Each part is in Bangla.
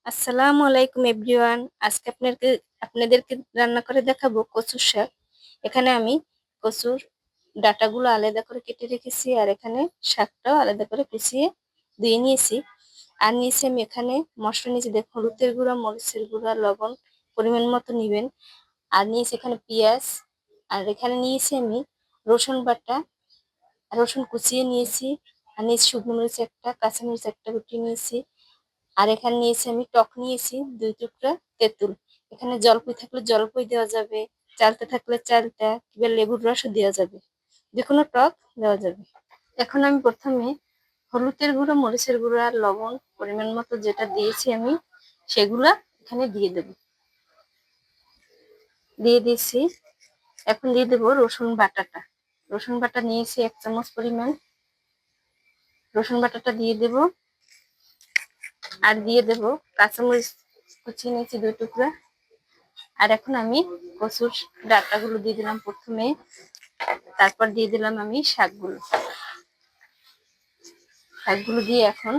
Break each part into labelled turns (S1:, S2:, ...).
S1: আসসালামু আলাইকুম এভরিওয়ান। আজকে আপনাদেরকে রান্না করে দেখাবো কচুর শাক। এখানে আমি কচুর ডাঁটাগুলো আলাদা করে কেটে রেখেছি, আর এখানে শাকটাও আলাদা করে কুচিয়ে ধুয়ে নিয়েছি। আর নিয়েছি আমি এখানে মশলা নিয়েছি, দেখুন হলুদের গুঁড়া, মরিচের গুঁড়া, লবণ পরিমাণ মতো নিবেন। আর নিয়েছি এখানে পেঁয়াজ, আর এখানে নিয়েছি আমি রসুন বাটা, রসুন কুচিয়ে নিয়েছি। আর নিয়েছি শুকনো মরিচ একটা, কাঁচামরিচ একটা কুচিয়ে নিয়েছি। আর এখানে নিয়েছি আমি টক নিয়েছি 2 টুকরা তেঁতুল। এখানে জলপাই থাকলে জলপাই দেওয়া যাবে, চালতা থাকলে চালতা, কিংবা লেবুর রসও দেওয়া যাবে, যে কোনো টক দেওয়া যাবে। এখন আমি প্রথমে হলুদের গুঁড়ো, মরিচের গুঁড়ো আর লবণ পরিমাণ মতো যেটা দিয়েছি আমি, সেগুলা এখানে দিয়ে দেব। দিয়ে দিয়েছি। এখন দিয়ে দেবো রসুন বাটাটা। রসুন বাটা নিয়েছি 1 চামচ পরিমাণ, রসুন বাটাটা দিয়ে দেব। আর দিয়ে দেব কাঁচামরিচ কুচিয়ে নিয়েছি 2 টুকরা। আর এখন আমি কচুর ডাঁটাগুলো দিয়ে দিলাম প্রথমে, তারপর দিয়ে দিলাম আমি শাকগুলো। শাকগুলো দিয়ে এখন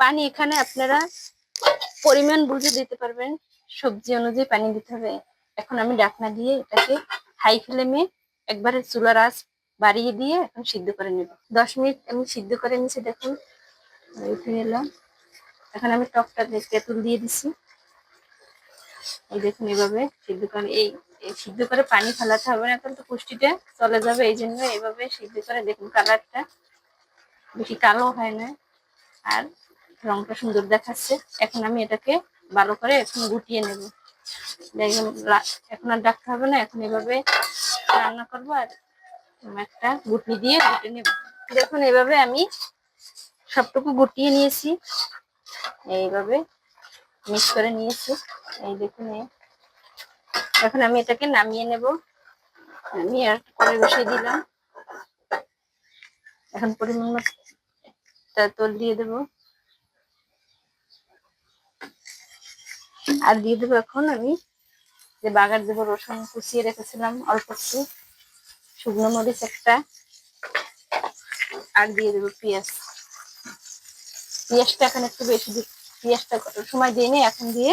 S1: পানি এখানে আপনারা পরিমাণ বুঝে দিতে পারবেন, সবজি অনুযায়ী পানি দিতে হবে। এখন আমি ঢাকনা দিয়ে এটাকে হাই ফ্লেমে একবারে চুলার আঁচ বাড়িয়ে দিয়ে এখন সিদ্ধ করে নেব। 10 মিনিট আমি সিদ্ধ করে নিয়েছি, দেখুন উঠে এলাম। এখন আমি টকটা তেঁতুল দিয়ে দিচ্ছি। এই দেখুন এভাবে সিদ্ধ করে, এই সিদ্ধ করে পানি ফেলাতে হবে না, তাহলে তো পুষ্টিটা চলে যাবে। এই জন্য এইভাবে সিদ্ধ করে, দেখুন কালারটা বেশি কালো হয় না, আর রংটা সুন্দর দেখাচ্ছে। এখন আমি এটাকে ভালো করে এখন গুটিয়ে নেব। দেখুন এখন আর ডাকতে হবে না, এখন এভাবে রান্না করবো। আর একটা গুটনি দিয়ে গুটে নেব। দেখুন এভাবে আমি সবটুকু গুটিয়ে নিয়েছি, এইভাবে মিক্স করে নিয়েছি। এই দেখুন এখন আমি এটাকে নামিয়ে নেব। আমি আর কড়াই বসিয়ে দিলাম। এখন পরিমাণ মতো তেল দিয়ে দেব, আর দিয়ে দেবো এখন আমি যে বাগার দেবো রসুন কুচিয়ে রেখেছিলাম অল্প একটু, শুকনো মরিচ একটা, আর দিয়ে দেবো পেঁয়াজ। পেঁয়াজটা এখন একটু বেশি পেঁয়াজটা সময় দিয়ে নিই, এখন দিয়ে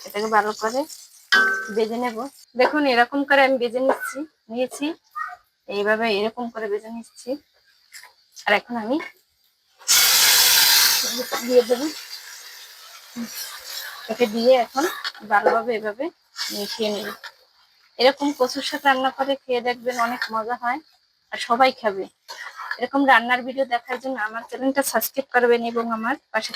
S1: এটাকে ভালো করে ভেজে নেব। দেখুন এরকম করে আমি ভেজে নিয়েছি, এইভাবে এরকম করে ভেজে নিচ্ছি। আর এখন আমি দিয়ে দেবো, একে দিয়ে এখন ভালোভাবে এভাবে মিশিয়ে নেব। এরকম কচুর শাক রান্না করে খেয়ে দেখবেন, অনেক মজা হয় আর সবাই খাবে। এরকম রান্নার ভিডিও দেখার জন্য আমার চ্যানেলটা সাবস্ক্রাইব করবেন এবং আমার পাশে থাকবেন।